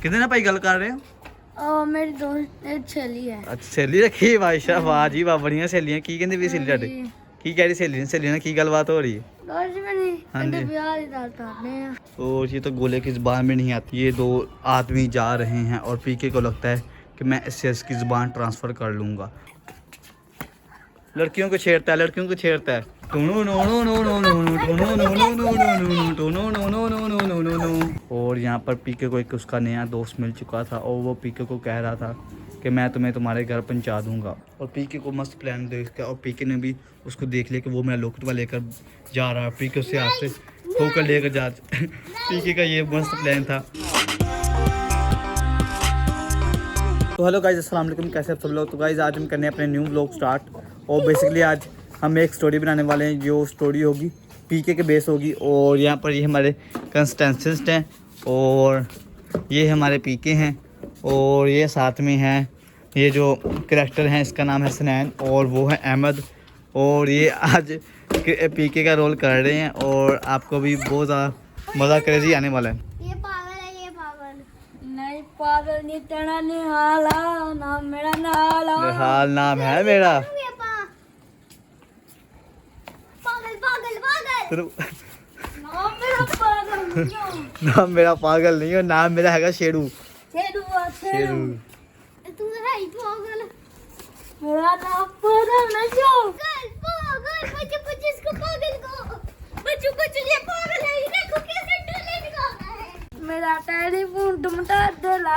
कितने ना भाई गल कर रहे हो? मेरी दोस्त एक सहेली है। अच्छा सहेली रखी भाई साहब, वाह जी वाह, बढ़िया सहेलियां। की कहंदी भी सहेली ਤੁਹਾਡੇ की कह रही सहेली ने की गलबात हो रही है? हाँ जी। और ये तो गोले की ज़ुबान में नहीं आती। ये दो आदमी जा रहे हैं और पीके को लगता है कि मैं इससे इसकी ज़ुबान ट्रांसफ़र कर लूँगा। लड़कियों को छेड़ता है, लड़कियों को छेड़ता है। और यहाँ पर पीके को एक उसका नया दोस्त मिल चुका था और वो पीके को कह रहा था कि मैं तुम्हें तुम्हारे घर पहुँचा दूँगा। और पीके को मस्त प्लान देख के और पीके ने भी उसको देख लिया कि वो मेरा लोकटवा लेकर जा रहा है। पीके उससे हाथ से होकर लेकर जा पीके का ये मस्त प्लान था। तो हेलो गाइस, अस्सलाम वालेकुम, कैसे आप सब लोग। तो गाइस आज हम करने अपने न्यू व्लॉग स्टार्ट और बेसिकली आज हम एक स्टोरी बनाने वाले हैं जो स्टोरी होगी पीके के बेस होगी। और यहाँ पर ये हमारे कंस्टेंसेंट हैं और ये हमारे पीके हैं और ये साथ में हैं ये जो करैक्टर हैं, इसका नाम है सनैन और वो है अहमद। और ये आज पीके का रोल कर रहे हैं और आपको भी बहुत ज़्यादा मज़ा क्रेजी आने वाला है। नहीं पागल नहीं तना नहीं हाला नाम मेरा नाला हाल नाम है मेरा। पागल पागल पागल नाम मेरा पागल नहीं हो, नाम मेरा है शेरू। शेरू शेरू तू है ही पागल। मेरा नाम पागल नहीं पागल बच्चे बच्चे इसको पागल को बच्चों बच्चे ये पागल है, ये देखो कैसे डोले निकालता है। मेरा टेलीफोन टमटा दे ला।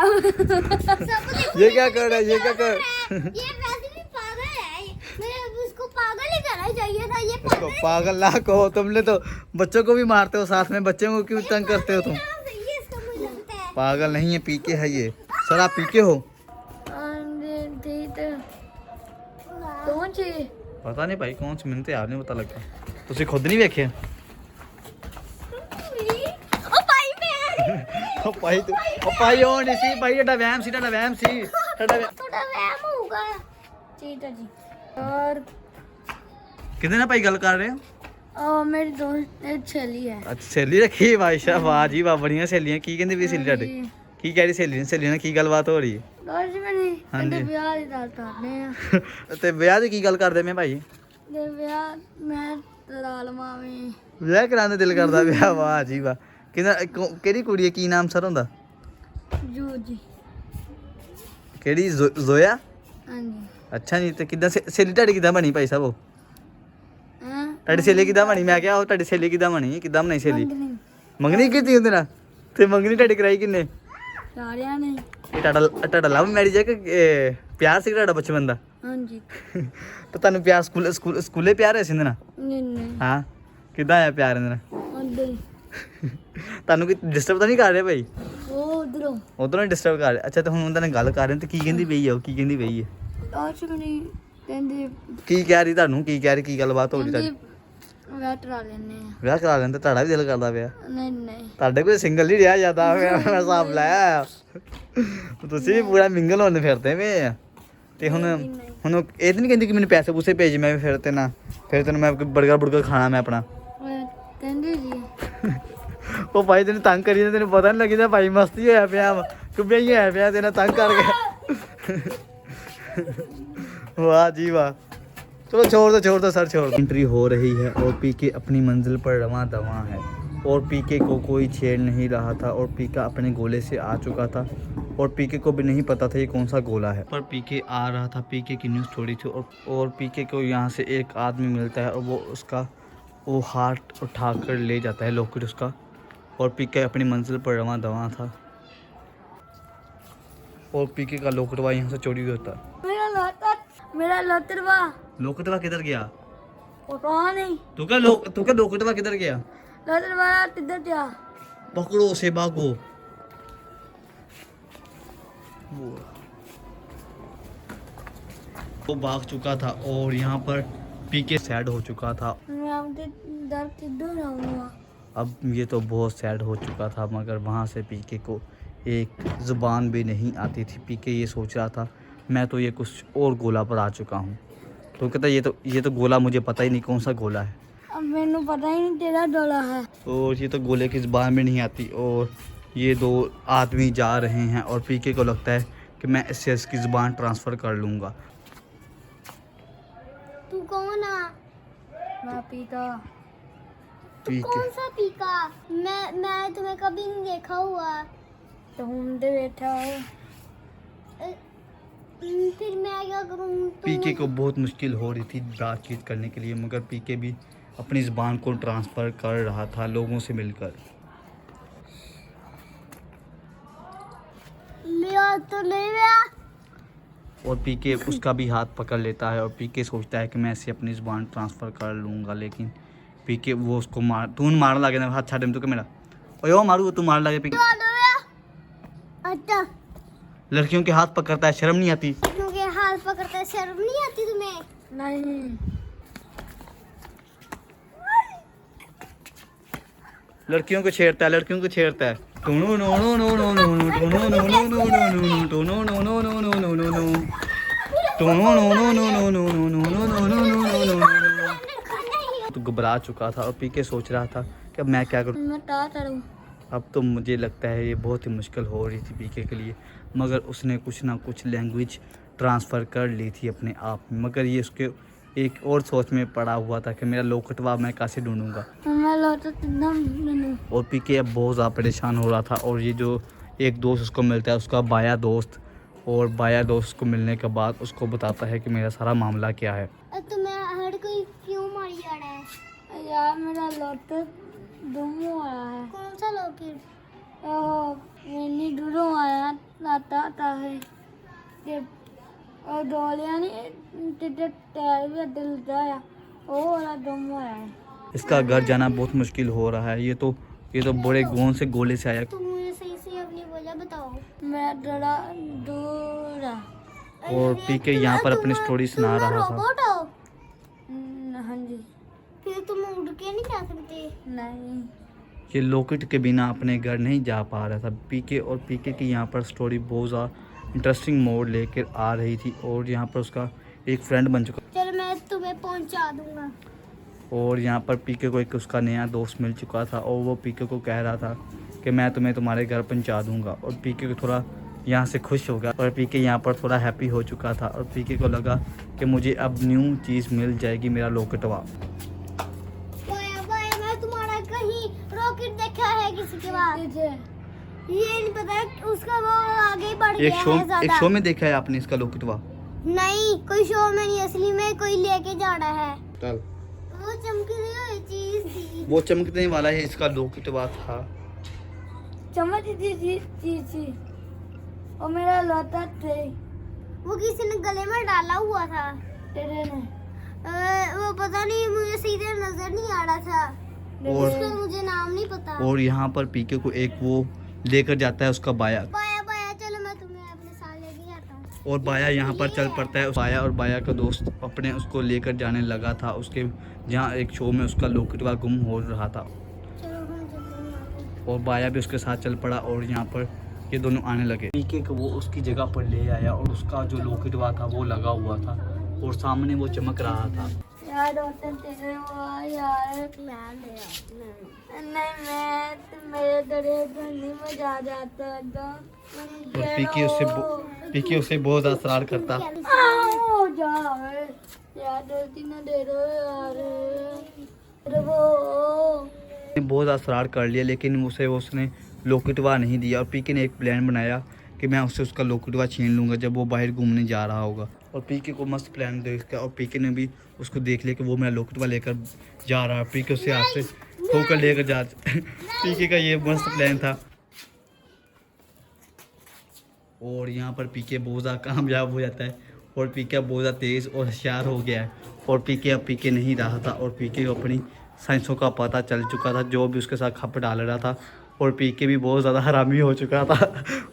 ये क्या कर रहा है, ये क्या कर ये वैसे भी पागल है, मेरे उसको पागल ही करना चाहिए था। ये उसको पागल ना कहो, तुमने तो बच्चों को भी मारते हो साथ में, बच्चों को क्यों तंग करते हो तुम? पागल नहीं है, पीके है ये। सर आप पीके हो? कौन सी पता नहीं भाई कौन सी, मैंने तो यार नहीं पता लगा। तुसी खुद नहीं वेखे? ओ भाई तू ओ भाई ओ नहीं सी भाई, ਤੁਹਾਡਾ ਵਹਿਮ ਸੀ, ਤੁਹਾਡਾ ਵਹਿਮ ਸੀ, ਤੁਹਾਡਾ वहम होगा। ठीक है जी। और कितने ना भाई गल कर रहे हो? मेरी दोस्त एक सहेली है। अच्छा सहेली रखी भाई साहब, वाह जी वाह, बढ़िया सहेलियां। की कहंदी भी सहेली ਤੁਹਾਡੇ? की कह रही सहेली ने की गलबात हो रही है? दोस्त मेरी हाँ जी। ਵਿਆਹ ਦੀ ਗੱਲ ਕਰਦੇ ਆ। ਤੇ ਵਿਆਹ ਦੀ ਕੀ ਗੱਲ ਕਰਦੇ ਮੈਂ ਭਾਈ? ਦੇ ਵਿਆਹ ਮੈਂ ਤੇਰਾ ਲਵਾਵੇਂ। ਵਿਆਹ ਕਰਾਉਣ ਦਾ ਦਿਲ ਕਰਦਾ ਵਿਆਹ, ਵਾਹ ਜੀ ਵਾਹ। ਕਿਹੜੀ ਕੁੜੀ ਹੈ, ਕੀ ਨਾਮ ਸਰ ਹੁੰਦਾ? ਜੂ ਜੀ। ਕਿਹੜੀ ਜ਼ੋਇਆ? ਹਾਂਜੀ। ਅੱਛਾ ਜੀ, ਤੇ ਕਿੱਦਾਂ ਸਹੇਲੀ ਤੁਹਾਡੀ ਕਿੱਦਾਂ ਬਣੀ ਭਾਈ ਸਾਹਿਬ? ਉਹ ਹਾਂ ਤੁਹਾਡੀ ਸਹੇਲੀ ਕਿੱਦਾਂ ਬਣੀ? ਮੈਂ ਕਿਹਾ ਉਹ ਤੁਹਾਡੀ ਸਹੇਲੀ ਕਿੱਦਾਂ ਬਣੀ, ਕਿੱਦਾਂ ਬਣਾਈ ਸਹੇਲੀ? ਮੰਗਣੀ ਮੰਗਣੀ ਕੀਤੀ ਉਹਦੇ ਨਾਲ? ਤੇ ਮੰਗਣੀ ਤੁਹਾਡੀ ਕਰਾਈ ਕਿੰਨੇ? ਸਾਰਿਆਂ ਨੇ। ਇਹ ਤੁਹਾਡਾ ਲਵ ਮੈਰਿਜ ਹੈ ਕਿ ਪਿਆਰ ਸੀ ਤੁਹਾਡਾ ਬਚਪਨ ਦਾ? ਹਾਂਜੀ। ਤੇ ਤੁਹਾਨੂੰ ਪਿਆਰ ਸਕੂਲੇ ਪਿਆਰ ਹੈ ਸੀ ਇਹਦੇ ਨਾਲ? ਨਹੀਂ ਨਹੀਂ ਹਾਂ, ਕਿੱਦਾਂ ਆਇਆ ਪਿਆਰ ਇਹਦੇ ਨਾਲ? ਉਧਰ ਤੁਹਾਨੂੰ ਕੋਈ ਡਿਸਟਰਬ ਤਾਂ ਨਹੀਂ ਕਰ ਰਿਹਾ ਭਾਈ? ਉਹ ਉਧਰੋਂ ਉਧਰੋਂ ਡਿਸਟਰਬ ਕਰ ਰਿਹਾ। ਅੱਛਾ ਤੇ ਹੁਣ ਉਹਨਾਂ ਨਾਲ ਗੱਲ ਕਰ ਰਹੇ ਤੇ ਕੀ ਕਹਿੰਦੀ ਪਈ ਆ ਉਹ? ਕੀ ਕਹਿੰਦੀ ਪਈ ਹੈ? ਆਸ਼ ਮਨੀ ਕਹਿੰਦੇ ਕੀ ਕਹਿ ਰਹੀ ਤੁਹਾਨੂੰ? ਕੀ ਕਹਿ ਰਹੀ, ਕੀ ਗੱਲਬਾਤ ਹੋ ਰਹੀ ਤੁਹਾਡੀ? ਵਿਆਹ ਕਰਾ ਲੈਣੇ ਆ। ਵਿਆਹ ਕਰਾ ਲੈਂਦੇ, ਤੁਹਾਡਾ ਵੀ ਦਿਲ ਕਰਦਾ ਪਿਆ? ਨਹੀਂ ਨਹੀਂ ਤੁਹਾਡੇ ਕੋਈ ਸਿੰਗਲ ਨਹੀਂ ਰਿਹਾ ਜਾਂਦਾ, ਮੈਂ ਹਿਸਾਬ ਲਾਇਆ। ਤੁਸੀਂ ਵੀ ਪੂਰਾ ਮਿੰਗਲ ਹੋਣ ਫਿਰਦੇ ਵੇ ਆ। ਤੇ ਹੁਣ ਇਹ ਤਾਂ ਨਹੀਂ ਕਹਿੰਦੀ ਕਿ ਮੈਨੂੰ ਪੈਸੇ ਪੂਸੇ ਭੇਜ, ਮੈਂ ਫਿਰ ਤੈਨੂੰ ਮੈਂ ਬਰਗਰ ਖਾਣਾ ਮੈਂ ਆਪਣਾ। ਕਹਿੰਦੇ ਜੀ ਉਹ ਭਾਈ ਤੈਨੂੰ ਤੰਗ ਕਰੀ ਜਾਂਦਾ, ਤੈਨੂੰ ਪਤਾ ਨਹੀਂ ਲੱਗਦਾ ਭਾਈ, ਮਸਤੀ ਹੋਇਆ ਪਿਆ ਵਾ, ਕੁੱਬਿਆ ਹੀ ਹੋਇਆ ਪਿਆ, ਤੈਨੂੰ ਤੰਗ ਕਰ ਗਿਆ। वाह जी वाह, चलो छोड़ दो सर, छोड़ दो। एंट्री हो रही है और पीके अपनी मंजिल पर रवां दवां है और पीके को कोई छेड़ नहीं रहा था और पीका अपने गोले से आ चुका था और पीके को भी नहीं पता था ये कौन सा गोला है। पर पीके आ रहा था, पीके की न्यूज़ थोड़ी थी और पीके को यहाँ से एक आदमी मिलता है और वो हार्ट उठाकर ले जाता है, लॉकेट उसका, और पीके अपनी मंजिल पर रवां दवां था और पीके का लॉकेटवा यहाँ से चोरी होता है। मेरा लतरवा लोकटवा किधर गया? पता नहीं। तू क्या लोकटवा किधर गया? लतरवा किधर गया? पकड़ो उसे, भागो। वो भाग चुका था और यहाँ पर पीके सैड हो चुका था। अब ये तो बहुत सैड हो चुका था, मगर वहाँ से पीके को एक ज़ुबान भी नहीं आती थी। पीके ये सोच रहा था मैं तो ये कुछ और गोला पर आ चुका हूँ। तो कहता ये तो गोला मुझे पता ही नहीं कौन सा गोला है। अब मैंने पता ही नहीं तेरा डोला है। और ये तो गोले की ज़ुबान में नहीं आती और ये दो आदमी जा रहे हैं और पीके को लगता है कि मैं इससे इसकी ज़ुबान ट्रांसफ़र कर लूँगा। तू कौन है? मैं पीका। तू पीके कौन सा पीका? मैं तुम्हें कभी नहीं देखा हुआ। तो हम दे बैठा हो। फिर मैं क्या करूँ? पीके को बहुत मुश्किल हो रही थी बातचीत करने के लिए, मगर पीके भी अपनी ज़ुबान को ट्रांसफ़र कर रहा था लोगों से मिलकर। मेरा तो नहीं गया। और पीके उसका भी हाथ पकड़ लेता है और पीके सोचता है कि मैं इसे अपनी ज़ुबान ट्रांसफ़र कर लूँगा, लेकिन पीके वो उसको मार तू मार लगे ना हाथ छाड़े तो मेरा और यो मारू तू मार लगे। पीके अच्छा लड़कियों के हाथ पकड़ता है, शर्म नहीं आती? क्योंकि हाथ पकड़ता है, शर्म नहीं आती तुम्हें? नहीं। लड़कियों को छेड़ता है, लड़कियों को छेड़ता है। तो घबरा चुका था और पीके सोच रहा था कि अब मैं क्या करूं। अब तो मुझे लगता है ये बहुत ही मुश्किल हो रही थी पीके के लिए, मगर उसने कुछ ना कुछ लैंग्वेज ट्रांसफ़र कर ली थी अपने आप में। मगर ये उसके एक और सोच में पड़ा हुआ था कि मेरा लोकटवा मैं कैसे ढूंढूंगा। और पीके अब बहुत ज़्यादा परेशान हो रहा था। और ये जो एक दोस्त उसको मिलता है, उसका बाया दोस्त, और बाया दोस्त को मिलने के बाद उसको बताता है कि मेरा सारा मामला क्या है। तुम्हें हर कोई क्यों मारी जा रहा है? यार मेरा लॉकेट गुम हो रहा है। कौन सा लॉकेट? मैंने दूरों आया आता है कि और डोलिया नहीं टायर भी दिल जाया वो वाला गुम हो रहा है। इसका घर जाना बहुत मुश्किल हो रहा है। ये तो बड़े गोंद से गोले से आया। तुम मुझे सही से अपनी वजह बताओ। मैं डरा दूरा। और पीके यहाँ पर अपनी स्टोरी सुना रहा था। रोबोट हो? हाँ जी। फिर तुम उड़ के नहीं जा सकते? नहीं। ये लॉकेट के बिना अपने घर नहीं जा पा रहा था पीके। और पीके की यहाँ पर स्टोरी बहुत ज़्यादा इंटरेस्टिंग मोड लेकर आ रही थी और यहाँ पर उसका एक फ्रेंड बन चुका। चल मैं तुम्हें पहुँचा दूँगा। और यहाँ पर पीके को एक उसका नया दोस्त मिल चुका था और वो पीके को कह रहा था कि मैं तुम्हें तुम्हारे घर पहुँचा दूँगा। और पीके को थोड़ा यहाँ से खुश हो गया और पीके यहाँ पर थोड़ा हैप्पी हो चुका था और पीके को लगा कि मुझे अब न्यू चीज़ मिल जाएगी, मेरा लॉकेटवा। मैं तुम्हारा कहीं रॉकेट देखा है किसी के बाद? ये नहीं पता, उसका वो आगे ही बढ़ गया है ज़्यादा। एक शो में देखा है आपने इसका लॉकेटवा? नहीं, कोई शो में नहीं, असली में कोई लेके जा रहा है। चल वो चमकने वाली चीज थी। वो चमकने वाला है, इसका लॉकेटवा था। चमकती थी और मेरा लौटा थे। वो किसी ने गले में डाला हुआ था तेरे ने। वो पता नहीं, मुझे सीधे नजर नहीं आ रहा था और उसका मुझे नाम नहीं पता। और यहाँ पर पीके को एक वो लेकर जाता है उसका बाया। बाया चलो मैं तुम्हें अपने साथ लेके जाता हूँ। और बाया यहाँ पर चल पड़ता है। बाया और बाया का दोस्त अपने उसको लेकर जाने लगा था उसके जहाँ एक शो में उसका लॉकेटवा गुम हो रहा था। चलो हम चलते हैं। और बाया भी उसके साथ चल पड़ा और यहाँ पर ये दोनों आने लगे। पीके को वो उसकी जगह पर ले आया और उसका जो लॉकेटवा था वो लगा हुआ था और सामने वो चमक रहा था। यार तेरे यार नहीं, मैं मेरे दरिया में जा जाता तो और पीके उसे बहुत ज़्यादा शरार करता। यार ना दे दो यार। बहुत ज़्यादा शरार कर लिया लेकिन उसने लॉकेटवा नहीं दिया। और पीके ने एक प्लान बनाया कि मैं उससे उसका लॉकेटवा छीन लूँगा जब वो बाहर घूमने जा रहा होगा। और पीके को मस्त प्लान देख के और पीके ने भी उसको देख लिया कि वो मेरा लॉकेटवा लेकर जा रहा है। पीके उससे हाथ से ठोकर लेकर जा पीके का ये मस्त प्लान था। और यहाँ पर पीके बहुत ज़्यादा कामयाब हो जाता है और पीके बहुत ज़्यादा तेज़ और होशियार हो गया है। और पीके अब पीके नहीं रहा था और पीके को अपनी साइंसों का पता चल चुका था, जो भी उसके साथ खप डाल रहा था। और पीके भी बहुत ज़्यादा हरामी हो चुका था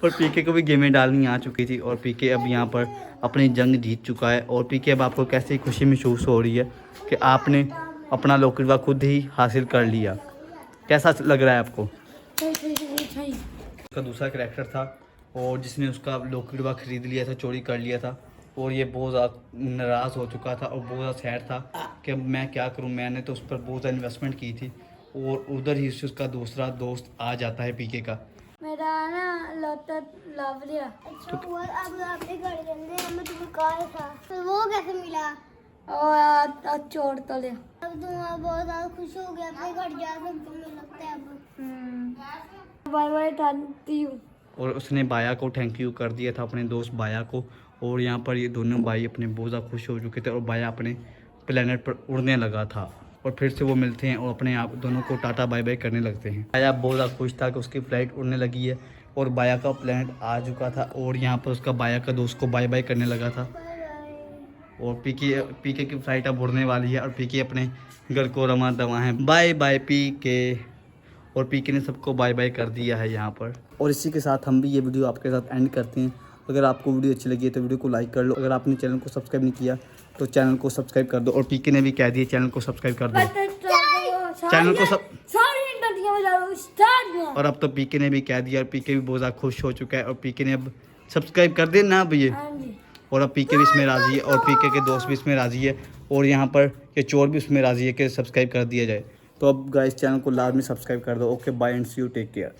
और पीके को भी गेमें डालनी आ चुकी थी। और पीके अब यहाँ पर अपनी जंग जीत चुका है। और पीके अब आपको कैसी खुशी महसूस हो रही है कि आपने अपना लॉकेटवा खुद ही हासिल कर लिया? कैसा लग रहा है आपको? उसका दूसरा करैक्टर था और जिसने उसका लॉकेटवा खरीद लिया था, चोरी कर लिया था। और ये बहुत ज़्यादा नाराज़ हो चुका था और बहुत ज़्यादा सैड था कि अब मैं क्या करूं, मैंने तो उस पर बहुत ज़्यादा इन्वेस्टमेंट की थी। और उधर ही उसका दूसरा दोस्त आ जाता है पीके का मेरा ना लौटा लाभ लिया। अच्छा हुआ अब आपने घर चलते हमें तो बेकार था। तो वो कैसे मिला? और आज चोर तो लिया। अब तुम बहुत ज्यादा खुश हो गया अपने घर जा कर तुम्हें लगता है अब। बाय बाय टांटी हूँ। और उसने बाया को थैंक यू कर दिया था, अपने दोस्त बाया को। और यहाँ पर ये दोनों भाई अपने बहुत ज़्यादा खुश हो चुके थे और बाया अपने प्लेनेट पर उड़ने लगा था। और फिर से वो मिलते हैं और अपने आप दोनों को टाटा बाय बाय करने लगते हैं। बाया बहुत ज़्यादा खुश था कि उसकी फ़्लाइट उड़ने लगी है और बाया का प्लेनेट आ चुका था और यहाँ पर उसका बाया का दोस्त को बाय बाय करने लगा था। और पीके की फ़्लाइट अब उड़ने वाली है और पीके अपने घर को रमा दवा है। बाय बाय पीके। और पीके ने सबको बाय बाय कर दिया है यहाँ पर। और इसी के साथ हम भी ये वीडियो आपके साथ एंड करते हैं। अगर आपको वीडियो अच्छी लगी है तो वीडियो को लाइक कर लो। अगर आपने चैनल को सब्सक्राइब नहीं किया तो चैनल को सब्सक्राइब कर दो। और पीके ने भी कह दिया चैनल को सब्सक्राइब कर दो। चैनल को सब और अब तो पीके ने भी कह दिया और पीके भी बहुत ज़्यादा खुश हो चुका है। और पीके ने अब सब्सक्राइब कर दिया ना अब ये। और अब पीके भी इसमें राज़ी है और पीके के दोस्त भी इसमें राज़ी है और यहाँ पर ये चोर भी उसमें राज़ी है कि सब्सक्राइब कर दिया जाए। तो अब गाइस चैनल को लाजमी सब्सक्राइब कर दो। Okay bye and see you, take care.